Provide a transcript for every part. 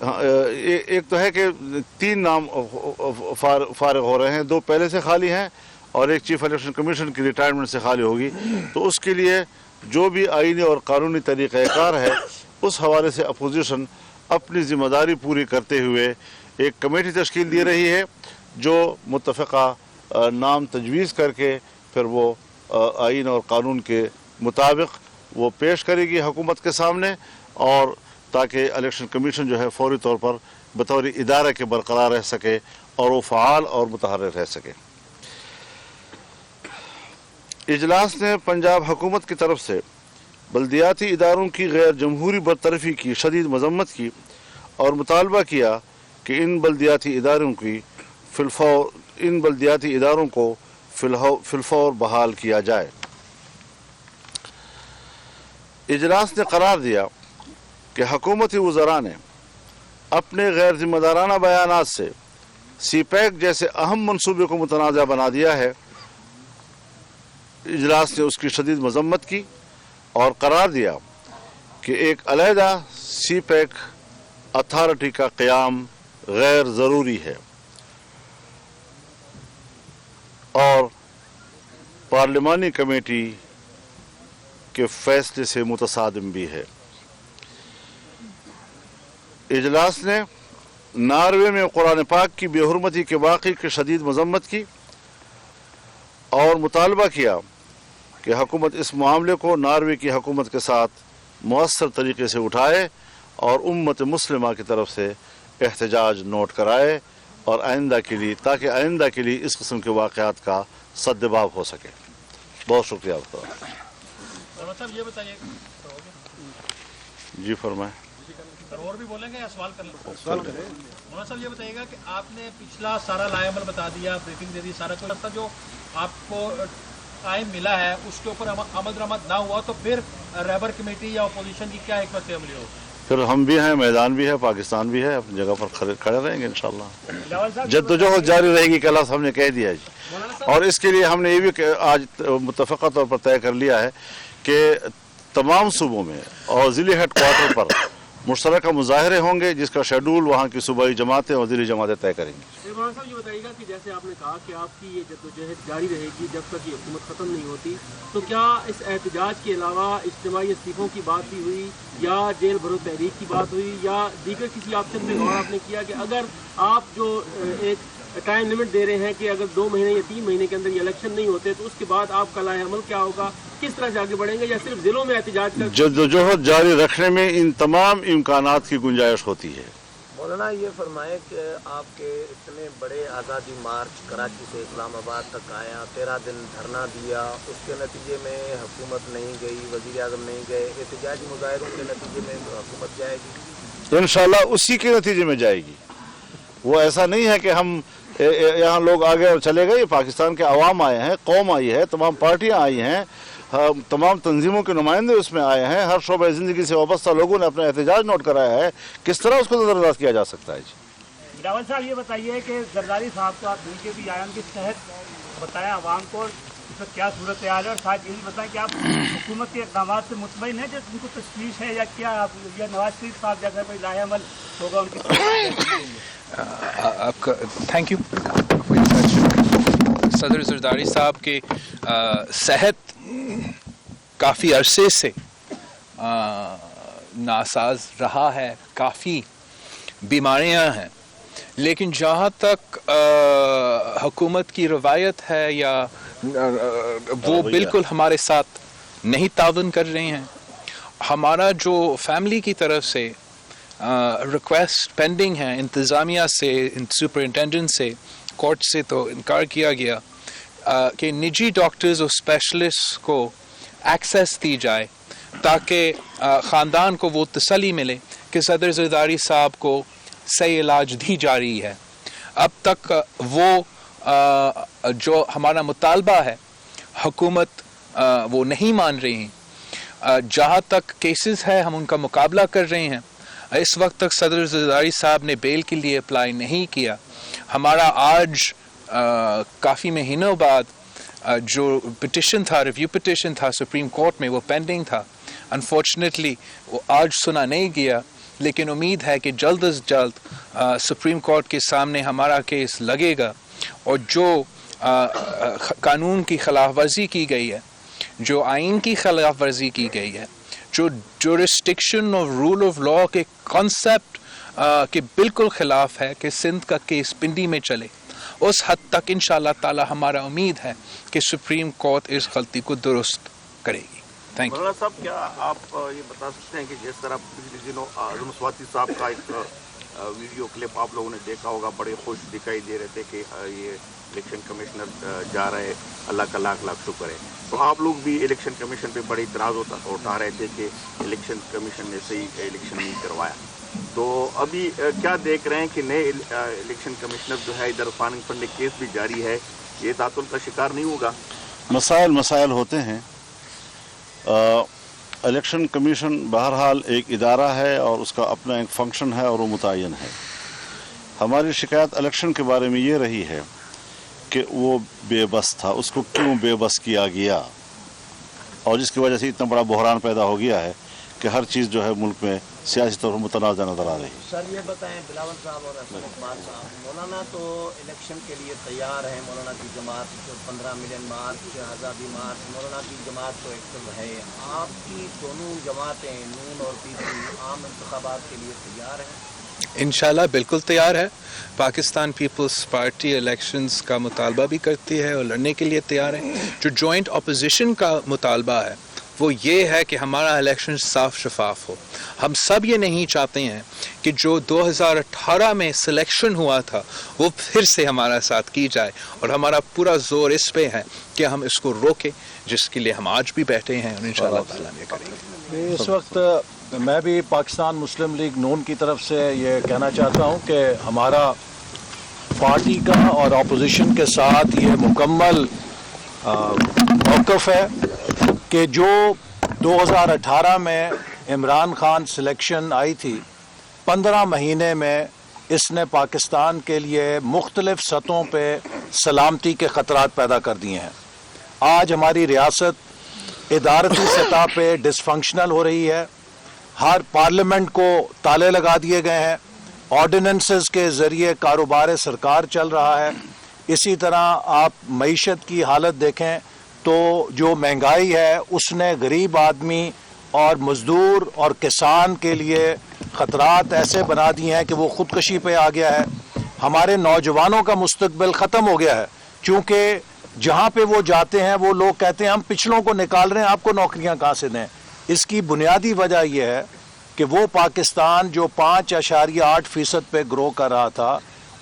ایک تو ہے کہ 3 نام فارغ ہو رہے ہیں, 2 پہلے سے خالی ہیں اور ایک چیف الیکشن کمیشن کی ریٹائرمنٹ سے خالی ہوگی. تو اس کے لیے جو بھی آئینی اور قانونی طریقہ کار ہے اس حوالے سے اپوزیشن اپنی ذمہ داری پوری کرتے ہوئے ایک کمیٹی تشکیل دے رہی ہے جو متفقہ نام تجویز کر کے پھر وہ آئین اور قانون کے مطابق وہ پیش کرے گی حکومت کے سامنے, اور تاکہ الیکشن کمیشن جو ہے فوری طور پر بطور ادارہ کے برقرار رہ سکے اور وہ فعال اور متحرک رہ سکے. اجلاس نے پنجاب حکومت کی طرف سے بلدیاتی اداروں کی غیر جمہوری برطرفی کی شدید مذمت کی اور مطالبہ کیا کہ ان بلدیاتی اداروں کو فی الفور بحال کیا جائے. اجلاس نے قرار دیا کہ حکومتی وزراء نے اپنے غیر ذمہ دارانہ بیانات سے سی پیک جیسے اہم منصوبے کو متنازع بنا دیا ہے. اجلاس نے اس کی شدید مذمت کی اور قرار دیا کہ ایک علیحدہ سی پیک اتھارٹی کا قیام غیر ضروری ہے اور پارلیمانی کمیٹی کے فیصلے سے متصادم بھی ہے. اجلاس نے ناروے میں قرآن پاک کی بے حرمتی کے واقعے کی شدید مذمت کی اور مطالبہ کیا کہ حکومت اس معاملے کو ناروے کی حکومت کے ساتھ مؤثر طریقے سے اٹھائے اور امت مسلمہ کی طرف سے احتجاج نوٹ کرائے اور تاکہ آئندہ کے لیے اس قسم کے واقعات کا سدباب ہو سکے. بہت شکریہ آپ کا. صاحب یہ بتائیے. جی فرمائیں. اور بھی بولیں گے یا سوال کر لیں؟ سوال کریں. مولانا صاحب یہ بتائیے گا کہ آپ نے پچھلا سارا لائحہ عمل بتا دیا, بریفنگ دے دی, سارا کچھ جو آپ کو ٹائم ملا ہے اس کے اوپر عمل درآمد نہ ہوا تو پھر رہبر کمیٹی یا اپوزیشن کی کیا حکمت عملی ہو؟ پھر ہم بھی ہیں, میدان بھی ہے, پاکستان بھی ہے, اپنی جگہ پر کھڑے رہیں گے انشاءاللہ. جدوجہد جاری رہے گی کہ اللہ صاحب نے کہہ دیا جی. اور اس کے لیے ہم نے یہ بھی آج متفقہ طور پر طے کر لیا ہے کہ تمام صوبوں میں اور ضلعی ہیڈ کوارٹر پر مشترکہ مظاہرے ہوں گے جس کا شیڈول وہاں کی صوبائی جماعتیں اور ضلعی جماعتیں طے کریں گے. مولانا صاحب یہ بتائیے گا کہ جیسے آپ نے کہا کہ آپ کی یہ جدوجہد جاری رہے گی جب تک یہ حکومت ختم نہیں ہوتی, تو کیا اس احتجاج کے علاوہ اجتماعی استعفوں کی بات بھی ہوئی یا جیل بھرو تحریک کی بات ہوئی یا دیگر کسی آپشن پہ غور آپ نے کیا کہ اگر آپ جو ایک ٹائم لمٹ دے رہے ہیں کہ اگر 2 مہینے یا 3 مہینے کے اندر یہ الیکشن نہیں ہوتے تو اس کے بعد آپ کا لائحہ عمل کیا ہوگا, کس طرح سے آگے بڑھیں گے, یا صرف ضلعوں میں احتجاج کر جدوجہد جاری رکھنے میں ان تمام امکانات کی گنجائش ہوتی ہے. مولانا یہ فرمائیں کہ آپ کے اتنے بڑے آزادی مارچ کراچی سے اسلام آباد تک آیا, 13 دن دھرنا دیا, اس کے نتیجے میں حکومت نہیں گئی, وزیر اعظم نہیں گئے, احتجاجی مظاہروں کے نتیجے میں حکومت جائے گی انشاءاللہ اسی کے نتیجے میں جائے گی. وہ ایسا نہیں ہے کہ ہم یہاں لوگ آگے اور چلے گئے, پاکستان کے عوام آئے ہیں, قوم آئی ہے, تمام پارٹیاں آئی ہیں, تمام تنظیموں کے نمائندے اس میں آئے ہیں, ہر شعبہ زندگی سے وابستہ لوگوں نے اپنا احتجاج نوٹ کرایا ہے. کس طرح اس کو نظر انداز کیا جا سکتا ہے جی. بلاول صاحب یہ بتائیے کہ زرداری صاحب کو آپ مل کے بھی آئے, ان کی صحت بتایا عوام کو اس وقت کیا صورت حال ہے, اور ساتھ یہ بھی بتائیں کہ آپ حکومت کے اقدامات سے مطمئن ہیں, جو ان کو تشویش ہے یا کیا آپ یا نواز شریف صاحب جیسا کوئی لائحہ عمل ہوگا ان کی؟ آپ کا تھینک یو. صدر زرداری صاحب کے صحت کافی عرصے سے ناساز رہا ہے, کافی بیماریاں ہیں, لیکن جہاں تک حکومت کی روایت ہے یا وہ بالکل ہمارے ساتھ نہیں تعاون کر رہے ہیں. ہمارا جو فیملی کی طرف سے ریکویسٹ پینڈنگ ہے انتظامیہ سے, سپرنٹینڈنٹ سے, کورٹ سے تو انکار کیا گیا کہ نجی ڈاکٹرز اور اسپیشلسٹ کو ایکسیس دی جائے تاکہ خاندان کو وہ تسلی ملے کہ صدر زرداری صاحب کو صحیح علاج دی جا رہی ہے. اب تک وہ جو ہمارا مطالبہ ہے حکومت وہ نہیں مان رہی ہیں. جہاں تک کیسز ہے ہم ان کا مقابلہ کر رہے ہیں. اس وقت تک صدر زرداری صاحب نے بیل کے لیے اپلائی نہیں کیا. ہمارا آج کافی مہینوں بعد جو پٹیشن تھا, ریویو پٹیشن تھا سپریم کورٹ میں, وہ پینڈنگ تھا. انفارچونیٹلی وہ آج سنا نہیں گیا لیکن امید ہے کہ جلد از جلد سپریم کورٹ کے سامنے ہمارا کیس لگے گا، اور جو قانون کی خلاف ورزی کی گئی ہے، جو آئین کی خلاف ورزی کی گئی ہے، جو جورسٹکشن اور رول آف لا کے کانسیپٹ کے بالکل خلاف ہے کہ سندھ کا کیس پنڈی میں چلے، اس حد تک انشاءاللہ تعالی ہمارا امید ہے کہ سپریم کورٹ اس غلطی کو درست کرے گی. Thank you. مولانا صاحب، کیا آپ یہ بتا سکتے ہیں کہ جس طرح پچھلے دنوں اعظم سواتی صاحب کا ایک ویڈیو کلپ آپ لوگوں نے دیکھا ہوگا، بڑے خوش دکھائی دے رہے تھے کہ یہ الیکشن کمشنر جا رہے، اللہ کا لاکھ لاکھ شکر ہے، تو آپ لوگ بھی الیکشن کمیشن پہ بڑی اعتراض اٹھا رہے تھے کہ الیکشن کمیشن نے صحیح الیکشن نہیں کروایا. تو ابھی کیا دیکھ رہے ہیں کہ نئے الیکشن کمشنر جو ہے ادھر فارنگ فنڈ کیس بھی جاری ہے، یہ تعطل کا شکار نہیں ہوگا؟ مسائل ہوتے ہیں. الیکشن کمیشن بہرحال ایک ادارہ ہے اور اس کا اپنا ایک فنکشن ہے اور وہ متعین ہے. ہماری شکایت الیکشن کے بارے میں یہ رہی ہے کہ وہ بے بس تھا، اس کو کیوں بے بس کیا گیا، اور جس کی وجہ سے اتنا بڑا بحران پیدا ہو گیا ہے کہ ہر چیز جو ہے ملک میں سیاسی طور پر متنازع نظر آ رہی ہے. سر یہ بتائیں بلاول صاحب اور حسن اقبال صاحب، مولانا تو الیکشن کے لیے تیار ہیں، مولانا کی جماعت 15 ملین مارچ، آزادی مارچ، مولانا کی جماعت تو ایکٹیو ہے. آپ کی دونوں جماعتیں نون اور پی پی عام انتخابات کے لیے تیار ہیں؟ انشاءاللہ بالکل تیار ہے. پاکستان پیپلز پارٹی الیکشنز کا مطالبہ بھی کرتی ہے اور لڑنے کے لیے تیار ہے. جو جوائنٹ اپوزیشن کا مطالبہ ہے وہ یہ ہے کہ ہمارا الیکشن صاف شفاف ہو. ہم سب یہ نہیں چاہتے ہیں کہ جو 2018 میں سلیکشن ہوا تھا وہ پھر سے ہمارا ساتھ کی جائے، اور ہمارا پورا زور اس پہ ہے کہ ہم اس کو روکیں، جس کے لیے ہم آج بھی بیٹھے ہیں اور انشاءاللہ تعالیٰ یہ کریں گے. اس وقت میں بھی پاکستان مسلم لیگ نون کی طرف سے یہ کہنا چاہتا ہوں کہ ہمارا پارٹی کا اور اپوزیشن کے ساتھ یہ مکمل موقف ہے کہ جو 2018 میں عمران خان سلیکشن آئی تھی، 15 مہینے میں اس نے پاکستان کے لیے مختلف سطحوں پہ سلامتی کے خطرات پیدا کر دیے ہیں. آج ہماری ریاست ادارتی سطح پہ ڈس فنکشنل ہو رہی ہے. ہر پارلیمنٹ کو تالے لگا دیے گئے ہیں، آرڈیننسز کے ذریعے کاروبار سرکار چل رہا ہے. اسی طرح آپ معیشت کی حالت دیکھیں تو جو مہنگائی ہے اس نے غریب آدمی اور مزدور اور کسان کے لیے خطرات ایسے بنا دیے ہیں کہ وہ خودکشی پہ آ گیا ہے. ہمارے نوجوانوں کا مستقبل ختم ہو گیا ہے، چونکہ جہاں پہ وہ جاتے ہیں وہ لوگ کہتے ہیں ہم پچھلوں کو نکال رہے ہیں، آپ کو نوکریاں کہاں سے دیں. اس کی بنیادی وجہ یہ ہے کہ وہ پاکستان جو 5.8% پہ گرو کر رہا تھا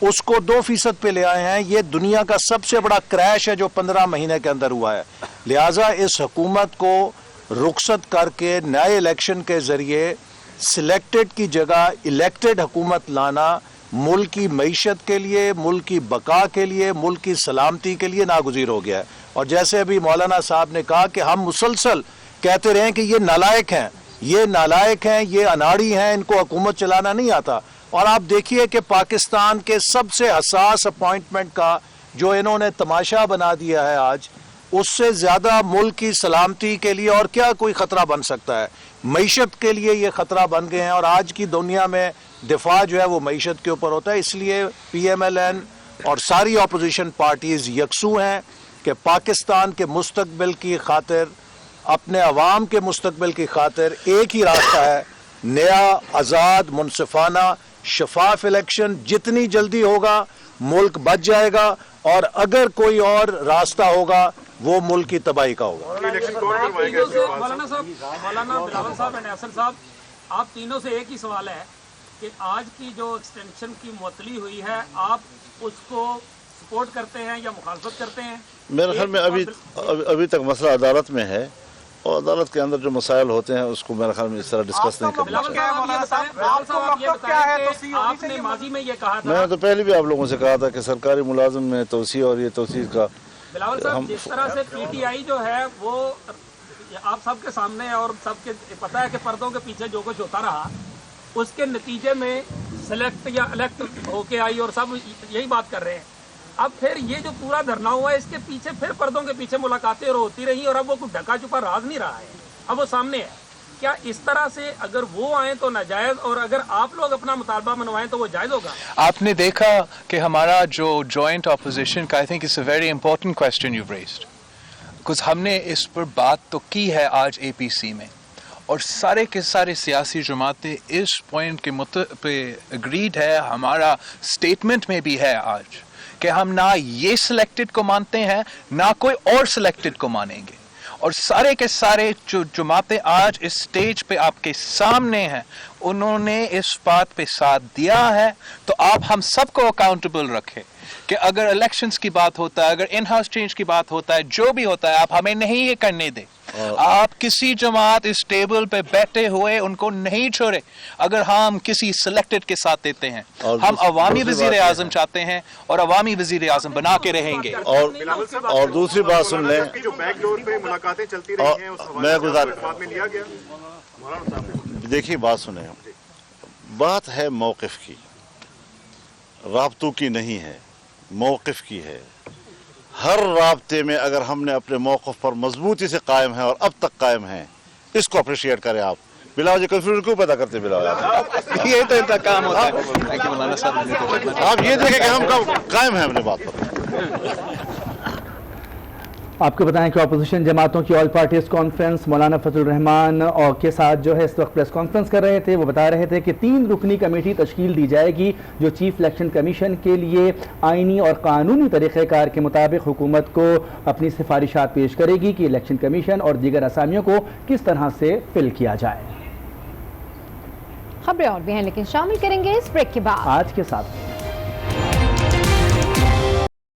اس کو 2% پہ لے آئے ہیں. یہ دنیا کا سب سے بڑا کریش ہے جو 15 مہینے کے اندر ہوا ہے. لہٰذا اس حکومت کو رخصت کر کے نئے الیکشن کے ذریعے سلیکٹڈ کی جگہ الیکٹڈ حکومت لانا ملک کی معیشت کے لیے، ملک کی بقا کے لیے، ملک کی سلامتی کے لیے ناگزیر ہو گیا ہے. اور جیسے ابھی مولانا صاحب نے کہا کہ ہم مسلسل کہتے رہے کہ یہ نالائق ہیں، یہ نالائق ہیں، یہ اناڑی ہیں، ان کو حکومت چلانا نہیں آتا. اور آپ دیکھیے کہ پاکستان کے سب سے حساس اپوائنٹمنٹ کا جو انہوں نے تماشا بنا دیا ہے آج، اس سے زیادہ ملک کی سلامتی کے لیے اور کیا کوئی خطرہ بن سکتا ہے. معیشت کے لیے یہ خطرہ بن گئے ہیں، اور آج کی دنیا میں دفاع جو ہے وہ معیشت کے اوپر ہوتا ہے. اس لیے پی ایم ایل این اور ساری اپوزیشن پارٹیز یکسو ہیں کہ پاکستان کے مستقبل کی خاطر، اپنے عوام کے مستقبل کی خاطر ایک ہی راستہ ہے، نیا آزاد منصفانہ شفاف الیکشن. جتنی جلدی ہوگا ملک بچ جائے گا، اور اگر کوئی اور راستہ ہوگا وہ ملک کی تباہی کا ہوگا. مولانا صاحب، مولانا بلاول صاحب اینڈ حسن صاحب، آپ تینوں سے ایک ہی سوال ہے کہ آج کی جو ایکسٹینشن کی معطلی ہوئی ہے آپ اس کو سپورٹ کرتے ہیں یا مخالفت کرتے ہیں؟ میرے خیال میں ابھی تک مسئلہ عدالت میں ہے، اور عدالت کے اندر جو مسائل ہوتے ہیں اس کو میرے خیال میں اس طرح ڈسکس نہیں کرنا چاہیے. آپ نے ماضی میں یہ کہا تھا، میں نے تو پہلے بھی آپ لوگوں سے کہا تھا کہ سرکاری ملازم میں توسیع اور یہ توسیع کا بلاول صاحب جس طرح سے پی ٹی آئی جو ہے وہ آپ سب کے سامنے اور سب کے پتہ ہے کہ پردوں کے پیچھے جو کچھ ہوتا رہا، اس کے نتیجے میں سلیکٹ یا الیکٹ ہو کے آئی اور سب یہی بات کر رہے ہیں. اب پھر یہ جو پورا دھرنا ہوا ہے اس کے پیچھے پھر پردوں کے پیچھے ملاقاتیں اور ہوتی رہی، اور اب وہ کوئی ڈھکا چھپا راز نہیں رہا ہے، اب وہ سامنے ہے. کیا اس طرح سے اگر وہ آئیں تو ناجائز اور اگر آپ لوگ اپنا مطالبہ منوائیں تو وہ جائز ہوگا؟ آپ نے دیکھا کہ ہمارا جو جوائنٹ اپوزیشن کا I think it's a very important question you raised, because ہم نے اس پر بات تو کی ہے آج اے پی سی میں، اور سارے کے سارے سیاسی جماعتیں اس پوائنٹ کے پہ اگریڈ ہے، ہمارا اسٹیٹمنٹ میں بھی ہے آج کہ ہم نہ یہ سلیکٹڈ کو مانتے ہیں نہ کوئی اور سلیکٹڈ کو مانیں گے، اور سارے کے سارے جو جماعتیں آج اس سٹیج پہ آپ کے سامنے ہیں انہوں نے اس بات پہ ساتھ دیا ہے، تو آپ ہم سب کو اکاؤنٹیبل رکھیں کہ اگر الیکشنز کی بات ہوتا ہے، اگر ان ہاؤس چینج کی بات ہوتا ہے، جو بھی ہوتا ہے آپ ہمیں نہیں یہ کرنے دیں، آپ کسی جماعت اس ٹیبل پہ بیٹھے ہوئے ان کو نہیں چھوڑے اگر ہم کسی سلیکٹڈ کے ساتھ دیتے ہیں، ہم عوامی وزیر اعظم چاہتے ہیں اور عوامی وزیر اعظم بنا کے رہیں گے۔ اور دوسری بات سن لیں، میں دیکھیے بات سنیں، بات ہے موقف کی، رابطوں کی نہیں ہے، موقف کی ہے۔ ہر رابطے میں اگر ہم نے اپنے موقف پر مضبوطی سے قائم ہیں اور اب تک قائم ہیں، اس کو اپریشیٹ کریں آپ۔ بلاول جی کنفیوژن کیوں پیدا کرتے ہیں بلاول؟ یہ تو ان کا کام ہوتا ہے۔ آپ یہ دیکھیں کہ ہم قائم ہیں اپنے بات پر۔ آپ کو بتائیں کہ اپوزیشن جماعتوں کی آل پارٹیز کانفرنس مولانا فضل الرحمان اور کے ساتھ جو ہے اس وقت پریس کانفرنس کر رہے تھے۔ وہ بتا رہے تھے کہ 3 رکنی کمیٹی تشکیل دی جائے گی جو چیف الیکشن کمیشن کے لیے آئینی اور قانونی طریقہ کار کے مطابق حکومت کو اپنی سفارشات پیش کرے گی کہ الیکشن کمیشن اور دیگر اسامیوں کو کس طرح سے فل کیا جائے۔ خبریں اور بھی ہیں لیکن شامل کریں گے اس بریک کے بعد۔ آج کے ساتھ